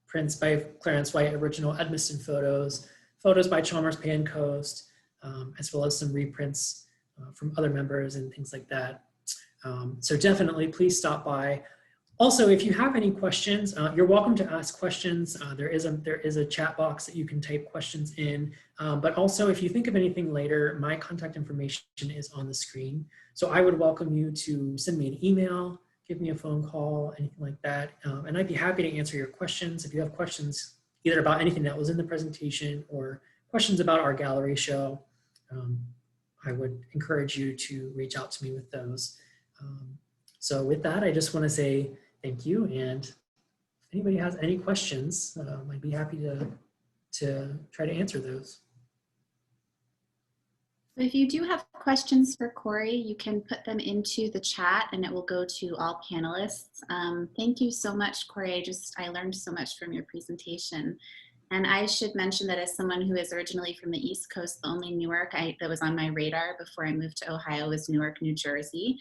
prints by Clarence White, original Edmiston photos by Chalmers Pancoast, as well as some reprints from other members and things like that. So definitely please stop by. Also, if you have any questions, you're welcome to ask questions. There is a chat box that you can type questions in. But also, if you think of anything later, my contact information is on the screen. So I would welcome you to send me an email, give me a phone call, anything like that. And I'd be happy to answer your questions. If you have questions either about anything that was in the presentation or questions about our gallery show, I would encourage you to reach out to me with those. So with that, I just want to say thank you. And if anybody has any questions, I'd be happy to try to answer those. If you do have questions for Cory, you can put them into the chat and it will go to all panelists. Thank you so much, Cory. I learned so much from your presentation. And I should mention that as someone who is originally from the East Coast, the only Newark that was on my radar before I moved to Ohio was Newark, New Jersey.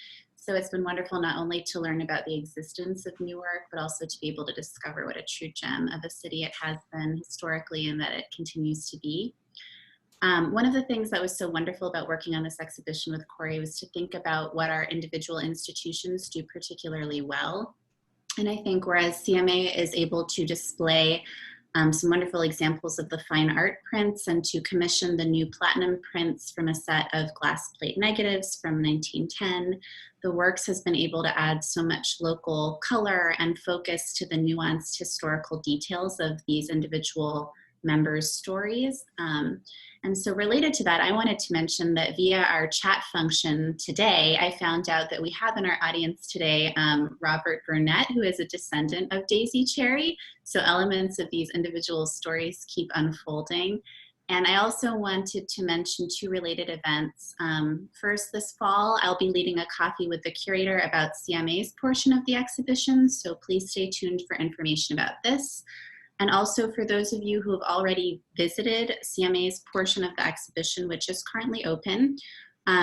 So it's been wonderful not only to learn about the existence of Newark, but also to be able to discover what a true gem of a city it has been historically and that it continues to be. One of the things that was so wonderful about working on this exhibition with Cory was to think about what our individual institutions do particularly well. And I think whereas CMA is able to display some wonderful examples of the fine art prints and to commission the new platinum prints from a set of glass plate negatives from 1910, the Works has been able to add so much local color and focus to the nuanced historical details of these individual members' stories. And so related to that, I wanted to mention that via our chat function today, I found out that we have in our audience today Robert Burnett, who is a descendant of Daisy Cherry. So elements of these individual stories keep unfolding. And I also wanted to mention two related events. First, this fall, I'll be leading a coffee with the curator about CMA's portion of the exhibition. So please stay tuned for information about this. And also for those of you who have already visited CMA's portion of the exhibition, which is currently open,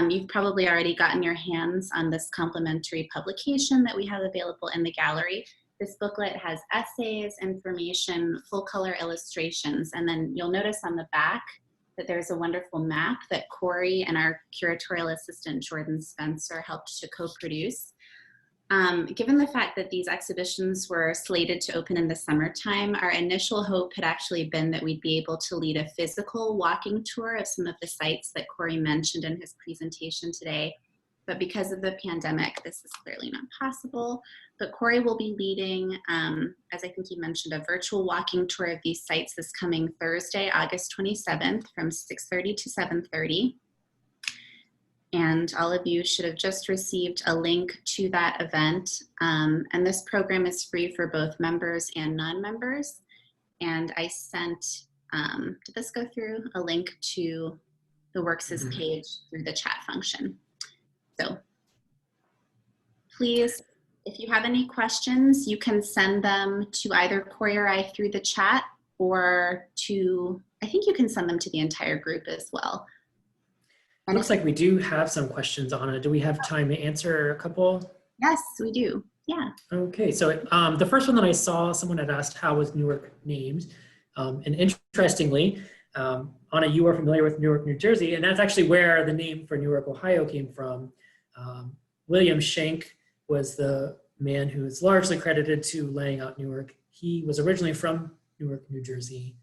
you've probably already gotten your hands on this complimentary publication that we have available in the gallery. This booklet has essays, information, full color illustrations, and then you'll notice on the back that there's a wonderful map that Cory and our curatorial assistant Jordan Spencer helped to co-produce. Given the fact that these exhibitions were slated to open in the summertime, our initial hope had actually been that we'd be able to lead a physical walking tour of some of the sites that Cory mentioned in his presentation today. But because of the pandemic, this is clearly not possible. But Cory will be leading, as I think he mentioned, a virtual walking tour of these sites this coming Thursday, August 27th from 6:30 to 7:30. And all of you should have just received a link to that event. And this program is free for both members and non-members. And I sent, did this go through? A link to the Works' page through the chat function. So please, if you have any questions, you can send them to either Cory or I through the chat, or to, I think you can send them to the entire group as well. And looks like we do have some questions, Anna. Do we have time to answer a couple? Yes, we do. Yeah. Okay, so the first one that I saw, someone had asked, how was Newark named? And interestingly, Anna, you are familiar with Newark, New Jersey, and that's actually where the name for Newark, Ohio came from. William Schenck was the man who is largely credited to laying out Newark. He was originally from Newark, New Jersey,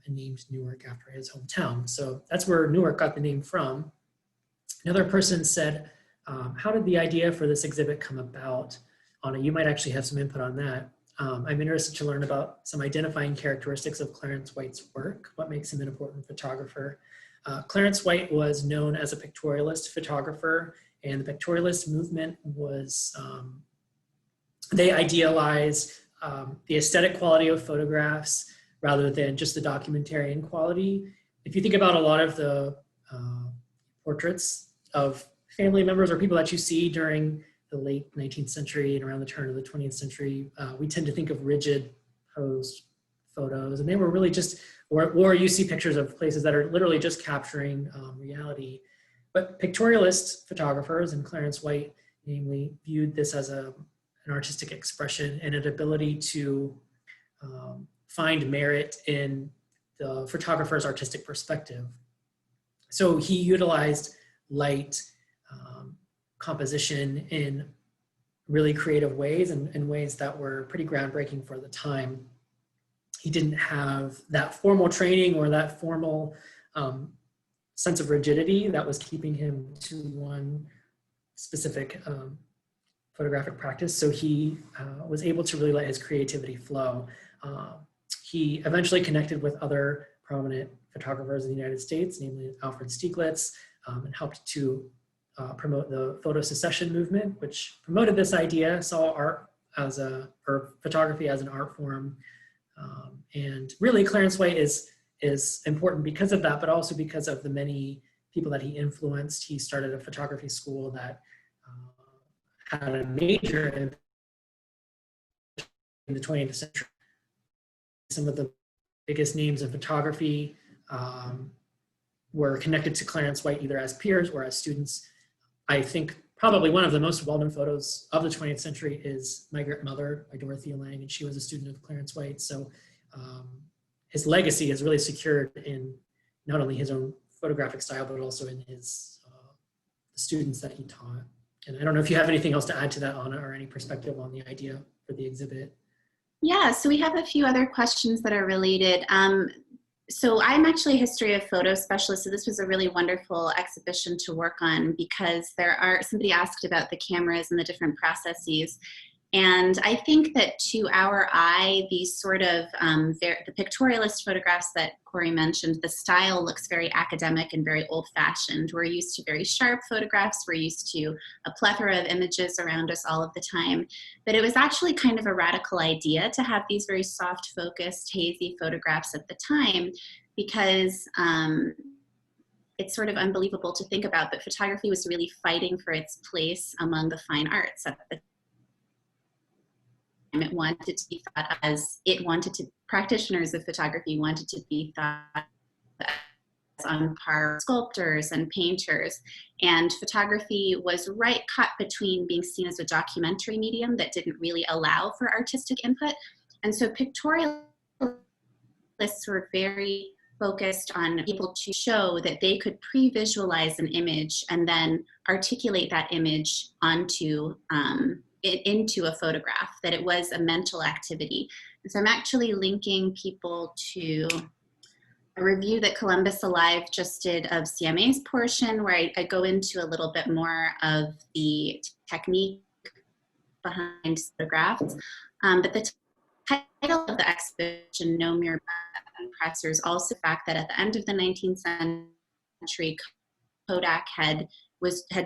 and named Newark after his hometown. So that's where Newark got the name from. Another person said, how did the idea for this exhibit come about? Anna, you might actually have some input on that. I'm interested to learn about some identifying characteristics of Clarence White's work. What makes him an important photographer? Clarence White was known as a pictorialist photographer, and the pictorialist movement was, they idealized the aesthetic quality of photographs rather than just the documentarian quality. If you think about a lot of the portraits of family members or people that you see during the late 19th century and around the turn of the 20th century, we tend to think of rigid posed photos, and they were really just, or you see pictures of places that are literally just capturing reality. But pictorialist photographers, and Clarence White namely, viewed this as an artistic expression and an ability to find merit in the photographer's artistic perspective. So he utilized light, composition in really creative ways, and in ways that were pretty groundbreaking for the time. He didn't have that formal training or that formal sense of rigidity that was keeping him to one specific photographic practice. So he was able to really let his creativity flow. He eventually connected with other prominent photographers in the United States, namely Alfred Stieglitz, and helped to promote the photo secession movement, which promoted this idea, saw art as or photography as an art form. And really Clarence White is important because of that, but also because of the many people that he influenced. He started a photography school that had a major impact in the 20th century. Some of the biggest names in photography were connected to Clarence White either as peers or as students. I think probably one of the most well-known photos of the 20th century is Migrant Mother by Dorothea Lange, and she was a student of Clarence White. So his legacy is really secured in not only his own photographic style, but also in his the students that he taught. And I don't know if you have anything else to add to that, Anna, or any perspective on the idea for the exhibit. Yeah, so we have a few other questions that are related. So I'm actually a history of photo specialist, so this was a really wonderful exhibition to work on because somebody asked about the cameras and the different processes. And I think that to our eye, these sort of, the pictorialist photographs that Cory mentioned, the style looks very academic and very old-fashioned. We're used to very sharp photographs. We're used to a plethora of images around us all of the time. But it was actually kind of a radical idea to have these very soft-focused, hazy photographs at the time because it's sort of unbelievable to think about, but photography was really fighting for its place among the fine arts at the time. It wanted to be thought as, practitioners of photography wanted to be thought as on par with sculptors and painters. And photography was caught between being seen as a documentary medium that didn't really allow for artistic input. And so pictorialists were very focused on able to show that they could pre-visualize an image and then articulate that image onto into a photograph, that it was a mental activity. And so I'm actually linking people to a review that Columbus Alive just did of CMA's portion, where I go into a little bit more of the technique behind photographs. But the title of the exhibition, No Mere Button Pressers, also the fact that at the end of the 19th century, Kodak had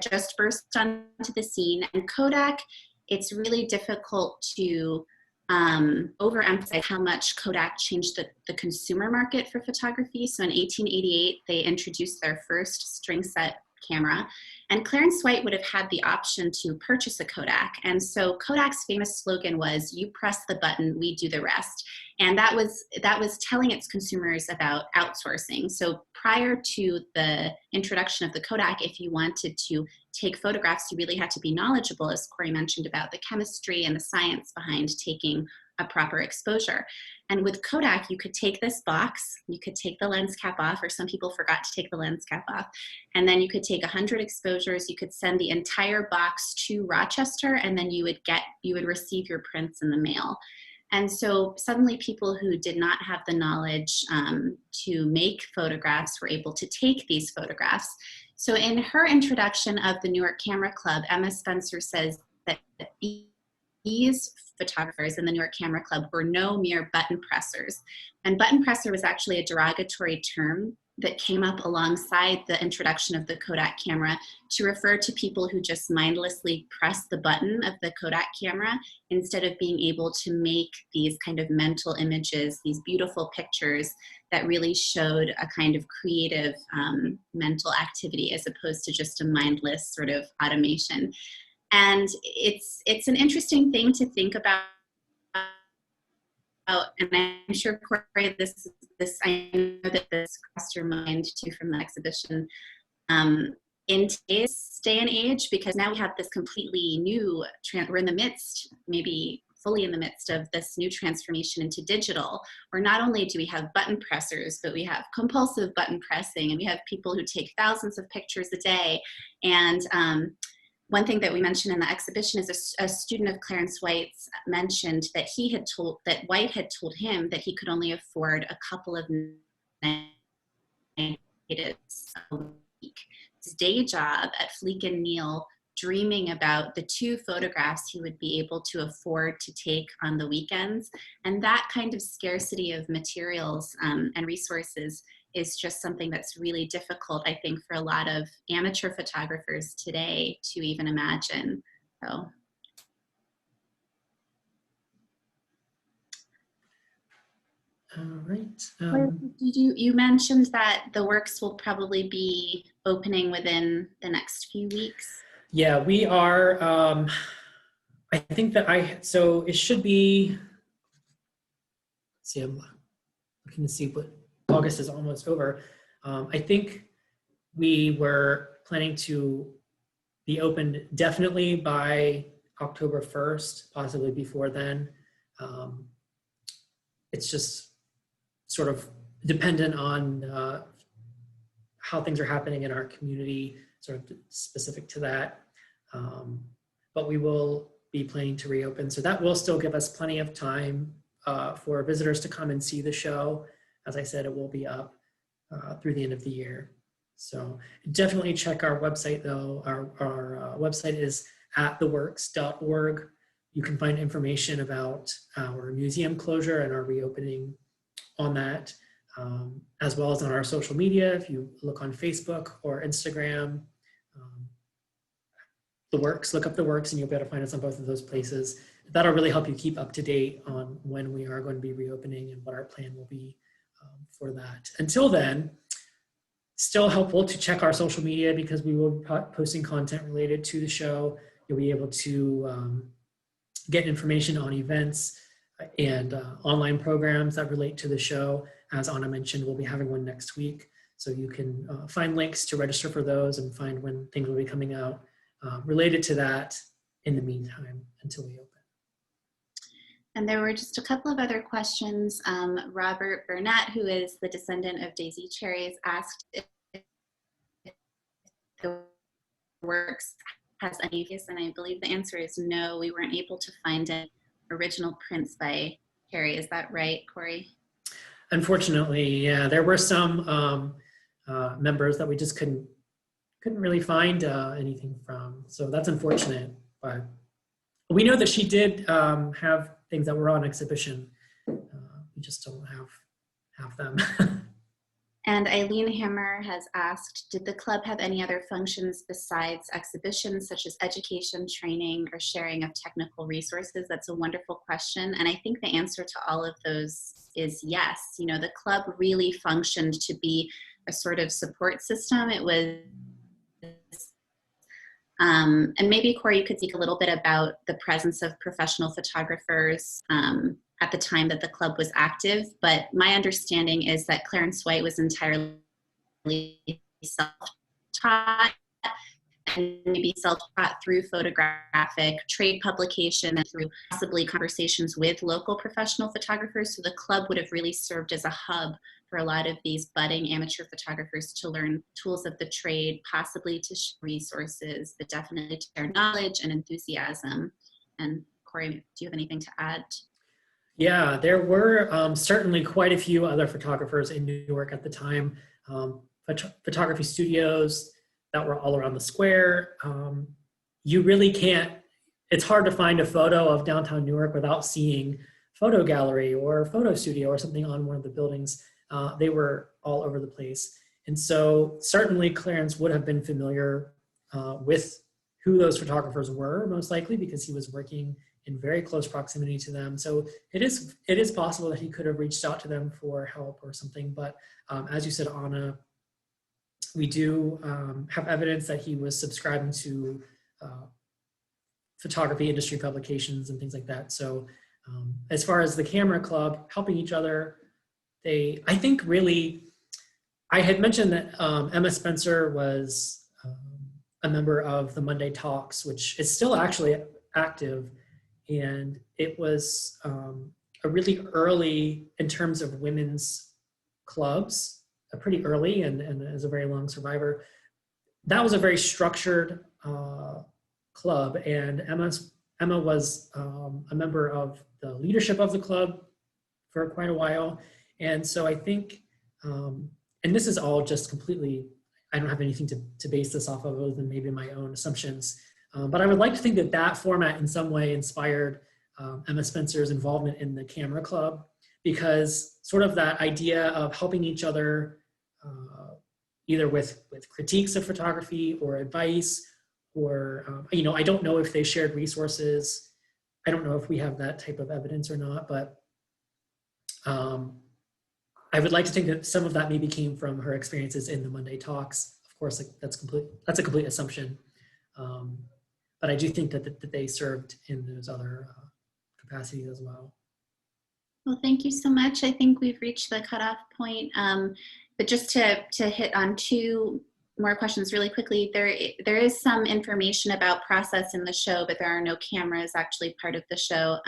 just burst onto the scene, and Kodak, it's really difficult to overemphasize how much Kodak changed the consumer market for photography. So in 1888, they introduced their first string set camera, and Clarence White would have had the option to purchase a Kodak. And so Kodak's famous slogan was, "You press the button, we do the rest." And that was telling its consumers about outsourcing. So prior to the introduction of the Kodak, if you wanted to take photographs, you really had to be knowledgeable, as Cory mentioned, about the chemistry and the science behind taking a proper exposure. And with Kodak, you could take this box, you could take the lens cap off, or some people forgot to take the lens cap off, and then you could take 100 exposures, you could send the entire box to Rochester, and then you would receive your prints in the mail. And so suddenly people who did not have the knowledge to make photographs were able to take these photographs. So in her introduction of the Newark Camera Club, Emma Spencer says that these photographers in the Newark Camera Club were no mere button pressers. And button presser was actually a derogatory term that came up alongside the introduction of the Kodak camera to refer to people who just mindlessly press the button of the Kodak camera instead of being able to make these kind of mental images, these beautiful pictures that really showed a kind of creative mental activity as opposed to just a mindless sort of automation. And it's an interesting thing to think about, and I'm sure, Cory, this I know that this crossed your mind too from the exhibition, in today's day and age, because now we have this completely new, we're in the midst, maybe fully in the midst of this new transformation into digital, where not only do we have button pressers, but we have compulsive button pressing, and we have people who take thousands of pictures a day. And one thing that we mentioned in the exhibition is a student of Clarence White's mentioned that White had told him that he could only afford a couple of negatives a week. His day job at Fleek and Neal, dreaming about the 2 photographs he would be able to afford to take on the weekends. And that kind of scarcity of materials and resources is just something that's really difficult, I think, for a lot of amateur photographers today to even imagine. So. All right. You mentioned that the works will probably be opening within the next few weeks. Yeah, we are. I think that so it should be. Let's see, I'm looking to see what August is almost over. I think we were planning to be open definitely by October 1st, possibly before then. It's just sort of dependent on how things are happening in our community, sort of specific to that. But we will be planning to reopen. So that will still give us plenty of time for visitors to come and see the show. As I said, it will be up through the end of the year. So definitely check our website though. Our website is attheworks.org. You can find information about our museum closure and our reopening on that, as well as on our social media. If you look on Facebook or Instagram, The Works, look up The Works and you'll be able to find us on both of those places. That'll really help you keep up to date on when we are going to be reopening and what our plan will be for that. Until then, still helpful to check our social media because we will be posting content related to the show. You'll be able to get information on events and online programs that relate to the show. As Anna mentioned, we'll be having one next week. So you can find links to register for those and find when things will be coming out related to that in the meantime until we open. And there were just a couple of other questions. Robert Burnett, who is the descendant of Daisy Cherries, asked if the works has any use, and I believe the answer is no. We weren't able to find any original prints by Cherry. Is that right, Cory? Unfortunately, yeah, there were some members that we just couldn't really find anything from. So that's unfortunate, but we know that she did have things that were on exhibition. We just don't have them. And Eileen Hammer has asked, did the club have any other functions besides exhibitions such as education, training, or sharing of technical resources? That's a wonderful question. And I think the answer to all of those is yes. You know, the club really functioned to be a sort of support system. It was, and maybe Cory, you could speak a little bit about the presence of professional photographers at the time that the club was active, but my understanding is that Clarence White was entirely self-taught and maybe self-taught through photographic trade publication and through possibly conversations with local professional photographers. So the club would have really served as a hub for a lot of these budding amateur photographers to learn tools of the trade, possibly to share resources, but definitely to share knowledge and enthusiasm. And Cory, do you have anything to add? Yeah, there were certainly quite a few other photographers in New York at the time. Photography studios that were all around the square. You really can't, it's hard to find a photo of downtown Newark without seeing photo gallery or photo studio or something on one of the buildings. They were all over the place. And so certainly Clarence would have been familiar with who those photographers were, most likely, because he was working in very close proximity to them. So it is possible that he could have reached out to them for help or something. But as you said, Anna, we do have evidence that he was subscribing to photography industry publications and things like that. So as far as the camera club helping each other, I think really, I had mentioned that Emma Spencer was a member of the Monday Talks, which is still actually active. And it was a really early, in terms of women's clubs, a pretty early and as a very long survivor. That was a very structured club, and Emma was a member of the leadership of the club for quite a while. And so I think, and this is all just completely, I don't have anything to base this off of other than maybe my own assumptions. But I would like to think that that format in some way inspired Emma Spencer's involvement in the camera club, because sort of that idea of helping each other either with critiques of photography or advice, or, I don't know if they shared resources. I don't know if we have that type of evidence or not, but I would like to think that some of that maybe came from her experiences in the Monday Talks. Of course, that's a complete assumption. But I do think that they served in those other capacities as well. Well, thank you so much. I think we've reached the cutoff point. But just to hit on two more questions really quickly. There is some information about process in the show, but there are no cameras actually part of the show.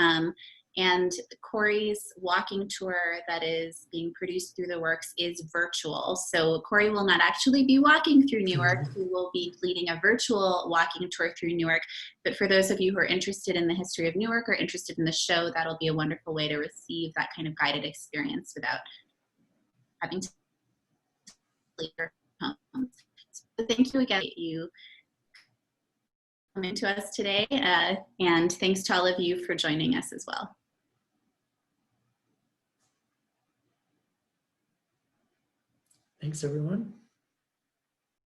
And Cory's walking tour that is being produced through the works is virtual. So Cory will not actually be walking through Newark. He will be leading a virtual walking tour through Newark. But for those of you who are interested in the history of Newark or interested in the show, that'll be a wonderful way to receive that kind of guided experience without having to leave your home. So thank you again for you coming to us today. And thanks to all of you for joining us as well. Thanks, everyone.